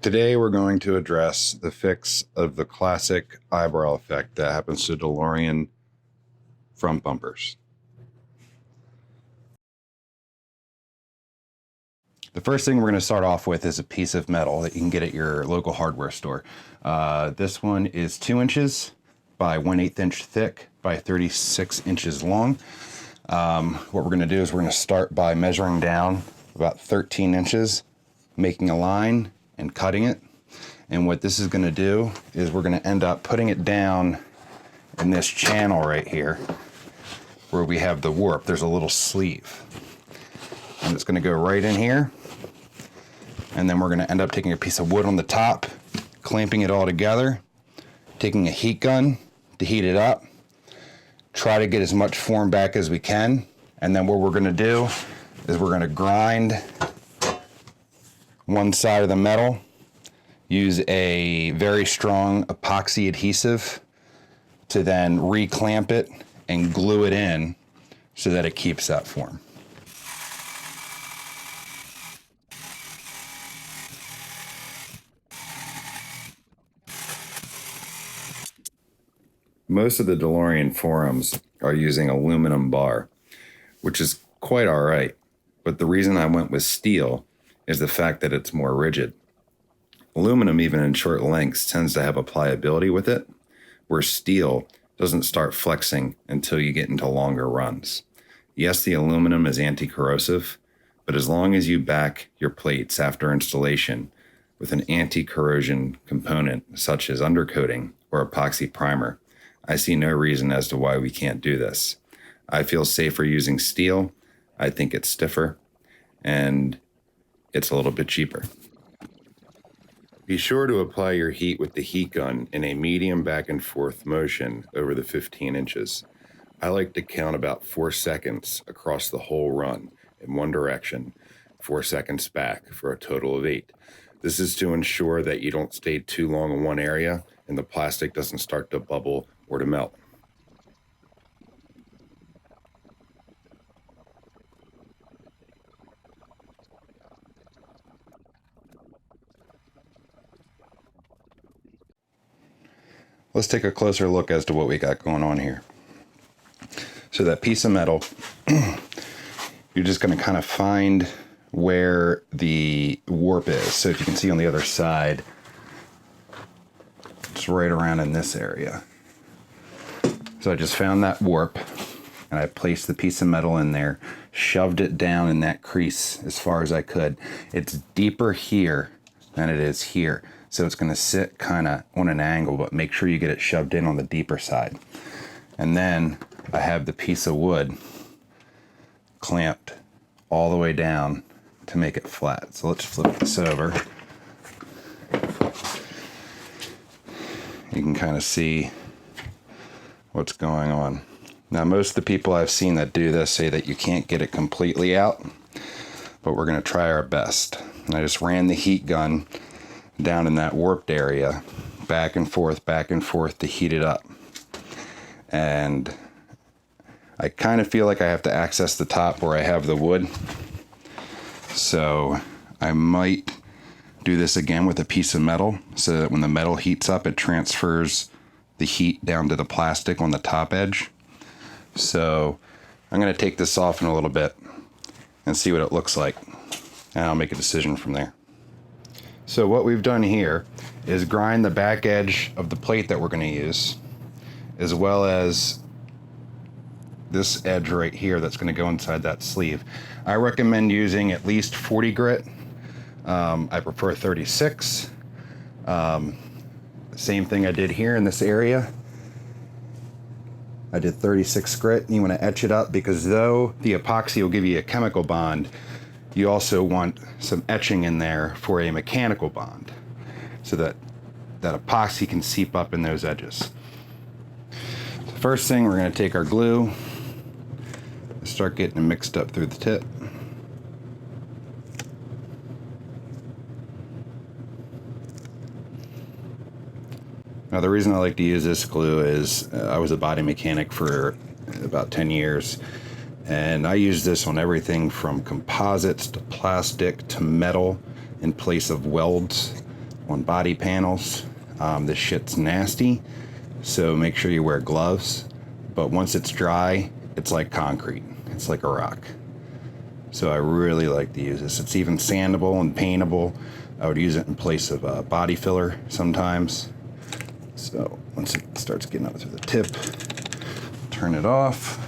Today we're going to address the fix of the classic eyebrow effect that happens to Delorean front bumpers. The first thing we're going to start off with is a piece of metal that you can get at your local hardware store. This one is 2 inches by 1/8 inch thick by 36 inches long. What we're going to do is we're going to start by measuring down about 13 inches, making a line and cutting it. And what this is going to do is we're going to end up putting it down in this channel right here where we have the warp. There's a little sleeve. And it's going to go right in here. And then we're going to end up taking a piece of wood on the top, clamping it all together, taking a heat gun to heat it up, try to get as much form back as we can. And then what we're going to do is we're going to grind one side of the metal, use a very strong epoxy adhesive to then reclamp it and glue it in so that it keeps that form. Most of the Delorean forums are using aluminum bar, which is quite all right. But the reason I went with steel is the fact that it's more rigid. Aluminum, even in short lengths, tends to have a pliability with it, where steel doesn't start flexing until you get into longer runs. Yes, the aluminum is anti-corrosive, but as long as you back your plates after installation with an anti-corrosion component such as undercoating or epoxy primer, I see no reason as to why we can't do this. I feel safer using steel. I think it's stiffer, and it's a little bit cheaper. Be sure to apply your heat with the heat gun in a medium back and forth motion over the 15 inches. I like to count about 4 seconds across the whole run in one direction, 4 seconds back for a total of 8. This is to ensure that you don't stay too long in one area and the plastic doesn't start to bubble or to melt. Let's take a closer look as to what we got going on here. So that piece of metal, you're just going to kind of find where the warp is. So if you can see on the other side, it's right around in this area. So I just found that warp and I placed the piece of metal in there, shoved it down in that crease as far as I could. It's deeper here than it is here. So it's going to sit kind of on an angle, but make sure you get it shoved in on the deeper side. And then I have the piece of wood clamped all the way down to make it flat. So let's flip this over. You can kind of see what's going on. Now, most of the people I've seen that do this say that you can't get it completely out, but we're going to try our best. And I just ran the heat gun down in that warped area, back and forth to heat it up. And I kind of feel like I have to access the top where I have the wood. So I might do this again with a piece of metal so that when the metal heats up, it transfers the heat down to the plastic on the top edge. So I'm going to take this off in a little bit and see what it looks like. And I'll make a decision from there. So what we've done here is grind the back edge of the plate that we're going to use, as well as this edge right here that's going to go inside that sleeve. I recommend using at least 40 grit. I prefer 36. Same thing I did here in this area. I did 36 grit. You want to etch it up because though the epoxy will give you a chemical bond, you also want some etching in there for a mechanical bond so that that epoxy can seep up in those edges. The first thing, we're going to take our glue, start getting it mixed up through the tip. Now, the reason I like to use this glue is I was a body mechanic for about 10 years. And I use this on everything from composites to plastic to metal in place of welds. on body panels. This shit's nasty, so make sure you wear gloves. But once it's dry, it's like concrete. It's like a rock. So I really like to use this. It's even sandable and paintable. I would use it in place of a body filler sometimes. So once it starts getting up through the tip, turn it off.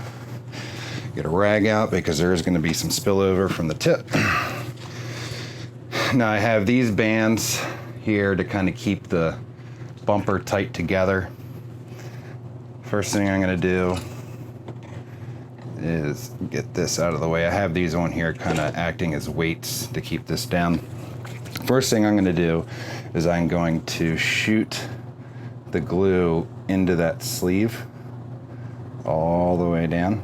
Get a rag out because there is going to be some spillover from the tip. Now I have these bands here to kind of keep the bumper tight together. First thing I'm going to do is get this out of the way. I have these on here kind of acting as weights to keep this down. First thing I'm going to do is I'm going to shoot the glue into that sleeve all the way down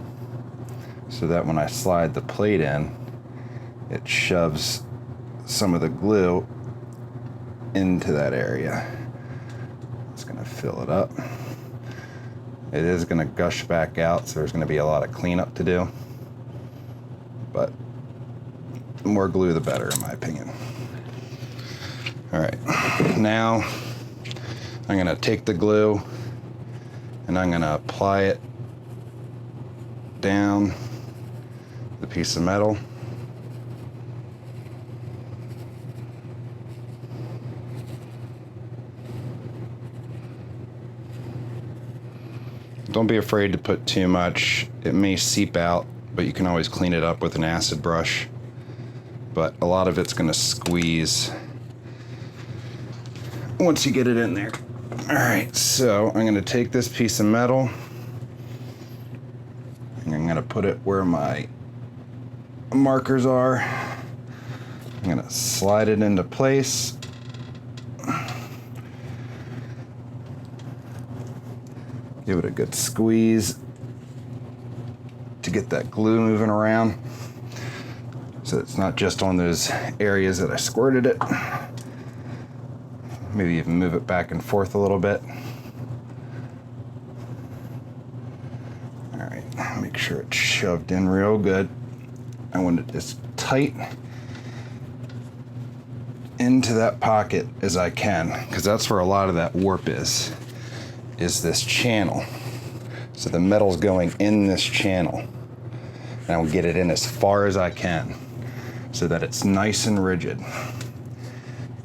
so that when I slide the plate in, it shoves some of the glue into that area. It's going to fill it up. It is going to gush back out, so there's going to be a lot of cleanup to do. But the more glue, the better, in my opinion. All right, now I'm going to take the glue and I'm going to apply it down the piece of metal. Don't be afraid to put too much. It may seep out, but you can always clean it up with an acid brush. But a lot of it's going to squeeze once you get it in there. All right, so I'm going to take this piece of metal and I'm going to put it where my markers are. I'm going to slide it into place. Give it a good squeeze to get that glue moving around so it's not just on those areas that I squirted it. Maybe even move it back and forth a little bit. All right, make sure it's shoved in real good. I want it as tight into that pocket as I can, because that's where a lot of that warp is this channel. So the metal's going in this channel, and I'll get it in as far as I can so that it's nice and rigid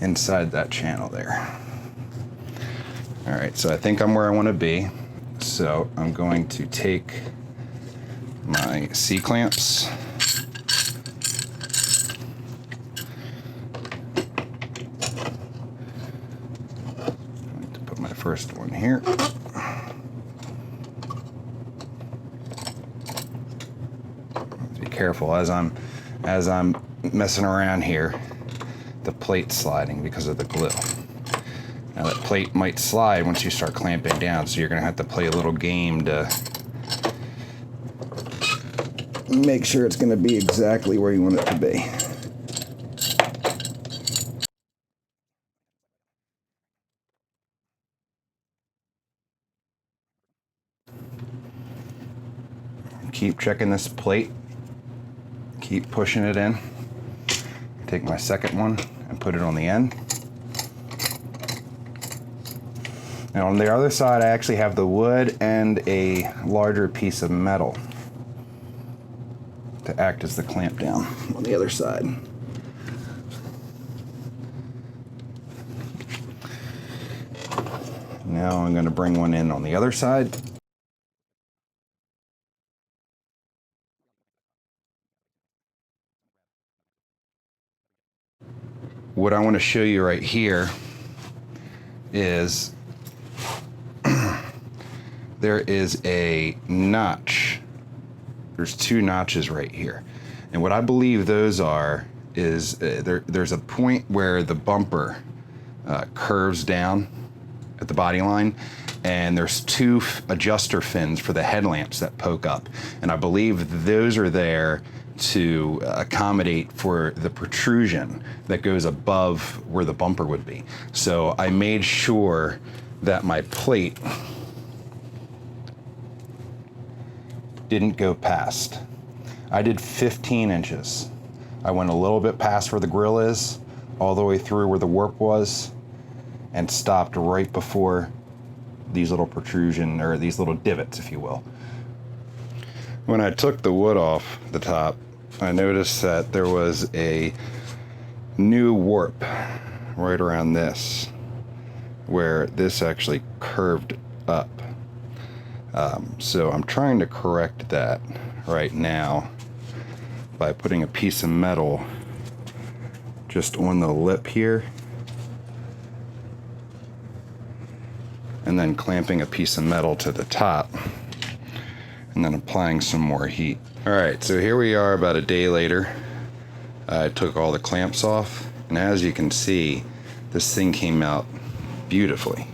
inside that channel there. All right, so I think I'm where I want to be. So I'm going to take my C-clamps. I'm going to put my first one here. Be careful as I'm messing around here. The plate's sliding because of the glue. Now that plate might slide once you start clamping down, so you're gonna have to play a little game to make sure it's gonna be exactly where you want it to be. Keep checking this plate. Keep pushing it in. Take my second one and put it on the end. Now on the other side, I actually have the wood and a larger piece of metal to act as the clamp down on the other side. Now I'm going to bring one in on the other side. What I want to show you right here is there is a notch. There's two notches right here. And what I believe those are is there's a point where the bumper curves down at the body line, and there's two adjuster fins for the headlamps that poke up. And I believe those are there to accommodate for the protrusion that goes above where the bumper would be. So I made sure that my plate didn't go past. I did 15 inches. I went a little bit past where the grill is, all the way through where the warp was, and stopped right before these little protrusion, or these little divots, if you will. When I took the wood off the top, I noticed that there was a new warp right around this, where this actually curved up. So I'm trying to correct that right now by putting a piece of metal just on the lip here, and then clamping a piece of metal to the top, and then applying some more heat. All right, so here we are about a day later. I took all the clamps off, and as you can see, this thing came out beautifully.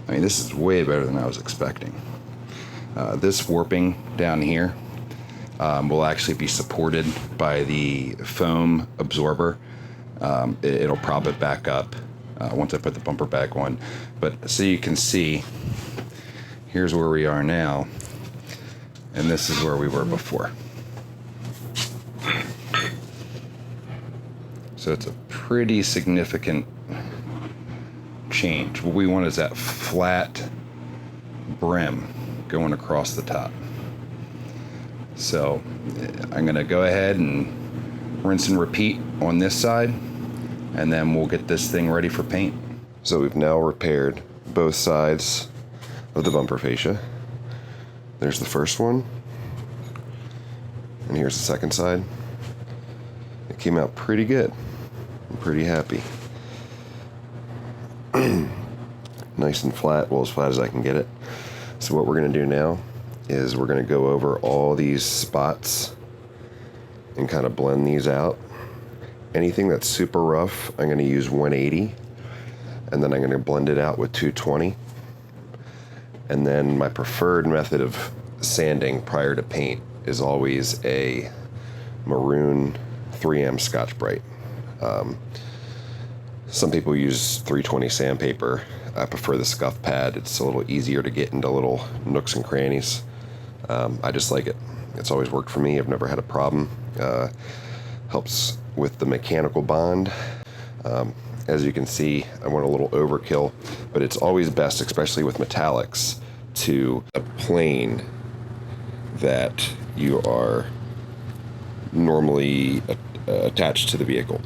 I mean, this is way better than I was expecting. This warping down here will actually be supported by the foam absorber. It'll prop it back up once I put the bumper back on. But so you can see, here's where we are now, and this is where we were before. So it's a pretty significant change. What we want is that flat brim going across the top. So I'm gonna go ahead and rinse and repeat on this side, and then we'll get this thing ready for paint. So we've now repaired both sides of the bumper fascia. There's the first one, and here's the second side. It came out pretty good. I'm pretty happy. Nice and flat, well, as flat as I can get it. So what we're gonna do now is we're gonna go over all these spots and kind of blend these out. Anything that's super rough, I'm gonna use 180, and then I'm gonna blend it out with 220. And then my preferred method of sanding prior to paint is always a maroon 3M Scotch-Brite. Some people use 320 sandpaper. I prefer the scuff pad. It's a little easier to get into little nooks and crannies. I just like it. It's always worked for me. I've never had a problem. Helps with the mechanical bond. As you can see, I went a little overkill, but it's always best, especially with metallics, to a plane that you are normally attached to the vehicle.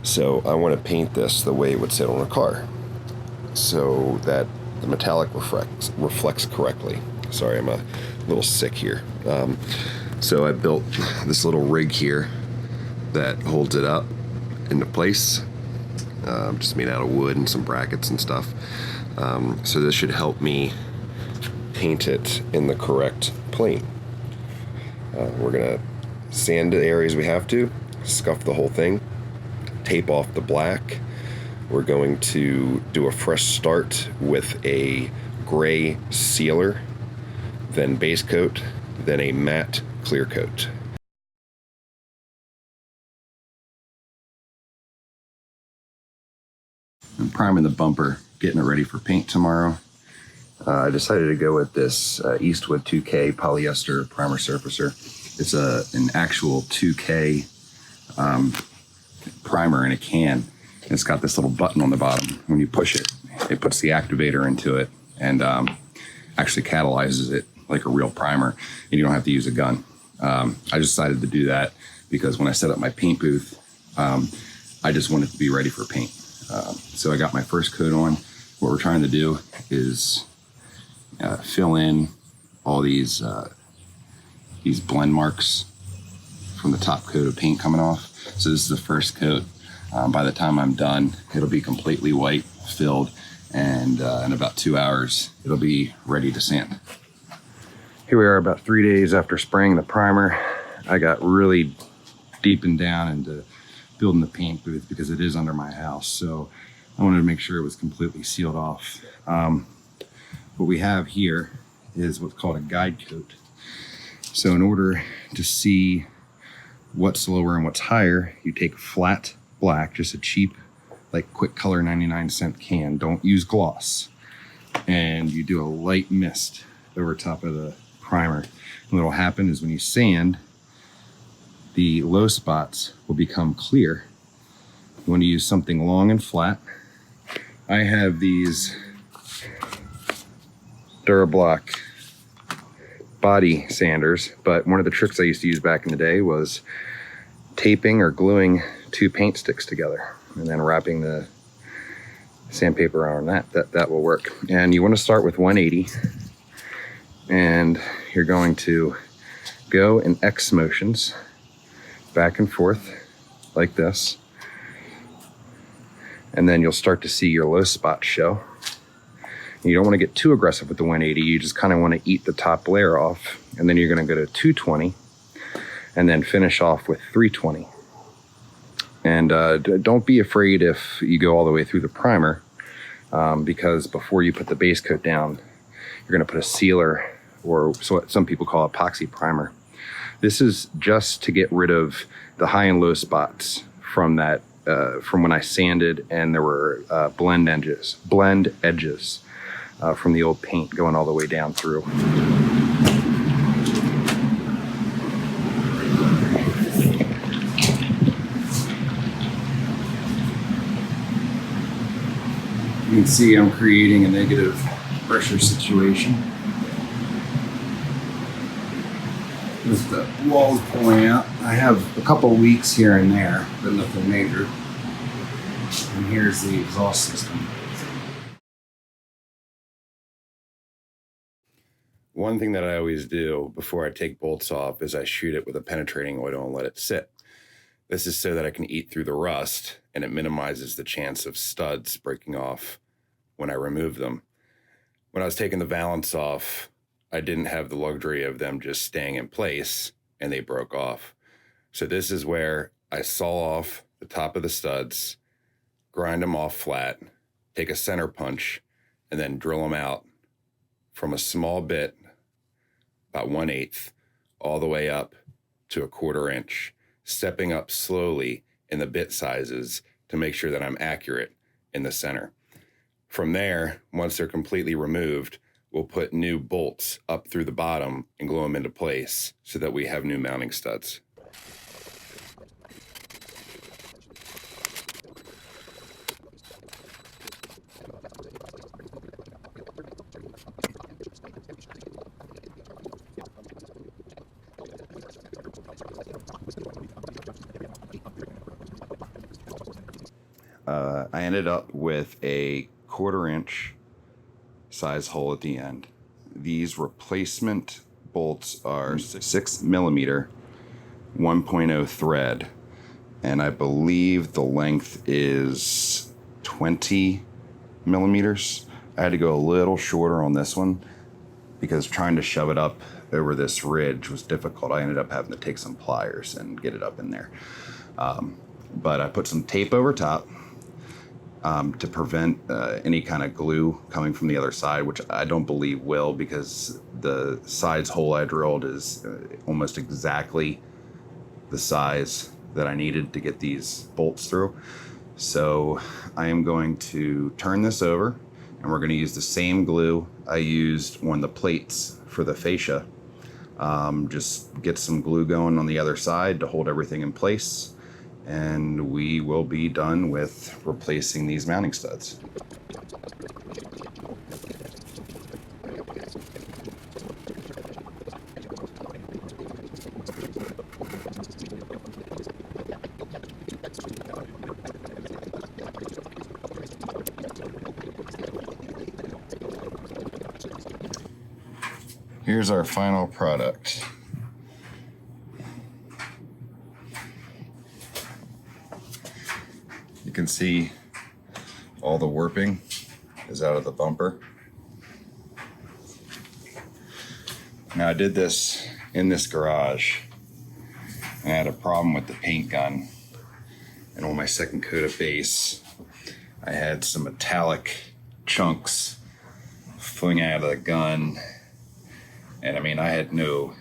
So I want to paint this the way it would sit on a car, so that the metallic reflects correctly. Sorry, I'm a little sick here. So I built this little rig here that holds it up into place, just made out of wood and some brackets and stuff. So this should help me paint it in the correct plane. We're gonna sand the areas we have to, scuff the whole thing, tape off the black. We're going to do a fresh start with a gray sealer, then base coat, then a matte clear coat. I'm priming the bumper, getting it ready for paint tomorrow. I decided to go with this Eastwood 2K polyester primer surfacer. It's an actual 2K primer in a can. It's got this little button on the bottom. When you push it, it puts the activator into it and actually catalyzes it like a real primer, and you don't have to use a gun. I just decided to do that because when I set up my paint booth, I just wanted to be ready for paint. So I got my first coat on. What we're trying to do is fill in all these blend marks from the top coat of paint coming off. So this is the first coat. By the time I'm done, it'll be completely white, filled, and in about 2 hours, it'll be ready to sand. Here we are about 3 days after spraying the primer. I got really deepened down into building the paint booth because it is under my house. So I wanted to make sure it was completely sealed off. What we have here is what's called a guide coat. So in order to see what's lower and what's higher, you take flat black, just a cheap, like Quick Color 99-cent can. Don't use gloss. And you do a light mist over top of the primer. And what will happen is when you sand, the low spots will become clear. You want to use something long and flat I have these Durablock body sanders, but one of the tricks I used to use back in the day was taping or gluing 2 paint sticks together and then wrapping the sandpaper on that will work. And you want to start with 180, and you're going to go in X motions back and forth like this, and then you'll start to see your low spots show. You don't want to get too aggressive with the 180. You just kind of want to eat the top layer off, and then you're going to go to 220 and then finish off with 320. And don't be afraid if you go all the way through the primer, because before you put the base coat down, you're going to put a sealer, or so some people call epoxy primer. This is just to get rid of the high and low spots from that, from when I sanded and there were blend edges from the old paint going all the way down through. You can see I'm creating a negative pressure situation with the walls pulling out. I have a couple leaks here and there, but nothing major. And here's the exhaust system. One thing that I always do before I take bolts off is I shoot it with a penetrating oil and let it sit. This is so that I can eat through the rust, and it minimizes the chance of studs breaking off when I remove them. When I was taking the valance off, I didn't have the luxury of them just staying in place, and they broke off. So this is where I saw off the top of the studs, grind them off flat, take a center punch, and then drill them out from a small bit, about 1/8, all the way up to 1/4 inch, stepping up slowly in the bit sizes to make sure that I'm accurate in the center. From there, once they're completely removed, we'll put new bolts up through the bottom and glue them into place so that we have new mounting studs. I ended up with a 1/4 inch size hole at the end. These replacement bolts are 6mm 1.0 thread, and I believe the length is 20 millimeters. I had to go a little shorter on this one because trying to shove it up over this ridge was difficult. I ended up having to take some pliers and get it up in there. But I put some tape over top to prevent any kind of glue coming from the other side, which I don't believe will, because the sides hole I drilled is almost exactly the size that I needed to get these bolts through. So I am going to turn this over, and we're going to use the same glue I used on the plates for the fascia. Just get some glue going on the other side to hold everything in place, and we will be done with replacing these mounting studs. Here's our final product. You can see all the warping is out of the bumper. Now I did this in this garage. I had a problem with the paint gun, and on my second coat of base, I had some metallic chunks flowing out of the gun. And I mean, I had no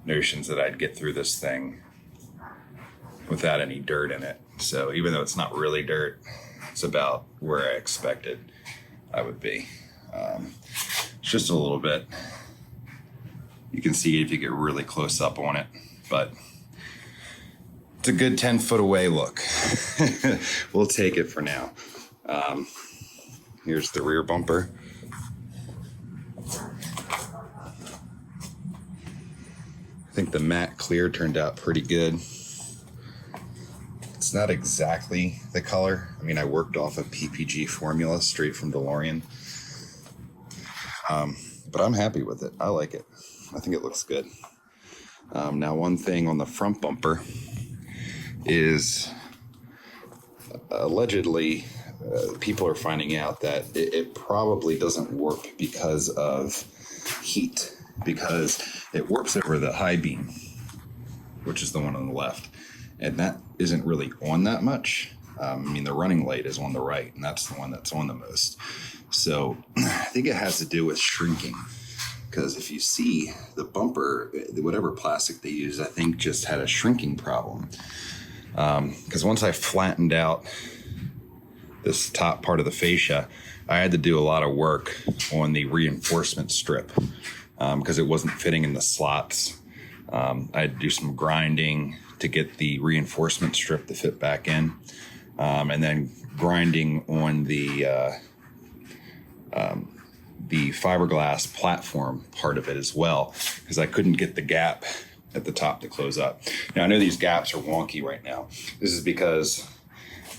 notions that I'd get through this thing without any dirt in it. So even though it's not really dirt, it's about where I expected I would be. It's just a little bit. You can see it if you get really close up on it, but it's a good 10 foot away look. We'll take it for now. Here's the rear bumper. I think the matte clear turned out pretty good. It's not exactly the color. I mean, I worked off a PPG formula straight from Delorean. But I'm happy with it. I like it. I think it looks good. Now, one thing on the front bumper is allegedly people are finding out that it probably doesn't work because of heat, because it works over the high beam, which is the one on the left, and that isn't really on that much. I mean, the running light is on the right, and that's the one that's on the most. So I think it has to do with shrinking, because if you see the bumper, whatever plastic they use, I think just had a shrinking problem. Because once I flattened out this top part of the fascia, I had to do a lot of work on the reinforcement strip because it wasn't fitting in the slots. I had to do some grinding to get the reinforcement strip to fit back in, and then grinding on the fiberglass platform part of it as well, because I couldn't get the gap at the top to close up. Now, I know these gaps are wonky right now. This is because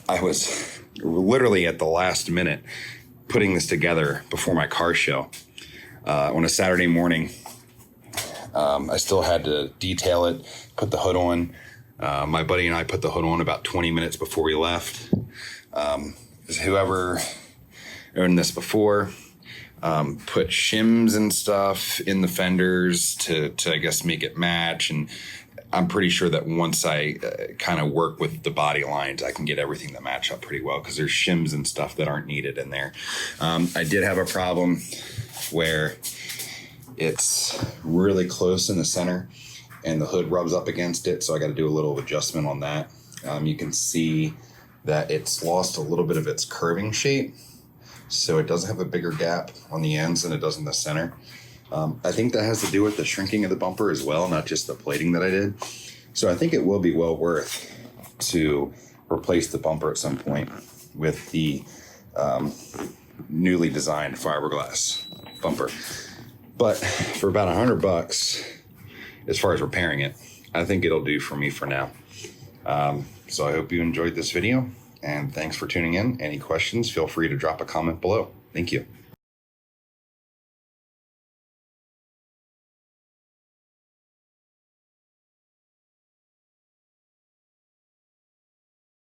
I was literally at the last minute putting this together before my car show. On a Saturday morning, I still had to detail it, put the hood on. My buddy and I put the hood on about 20 minutes before we left. Whoever owned this before put shims and stuff in the fenders to I guess make it match, and I'm pretty sure that once I kind of work with the body lines, I can get everything to match up pretty well, because there's shims and stuff that aren't needed in there. I did have a problem where it's really close in the center and the hood rubs up against it, so I got to do a little adjustment on that. You can see that it's lost a little bit of its curving shape, so it doesn't have a bigger gap on the ends than it does in the center. I think that has to do with the shrinking of the bumper as well, not just the plating that I did. So I think it will be well worth to replace the bumper at some point with the newly designed fiberglass bumper. But for about $100, as far as repairing it, I think it'll do for me for now. So I hope you enjoyed this video, and thanks for tuning in. Any questions, feel free to drop a comment below. Thank you.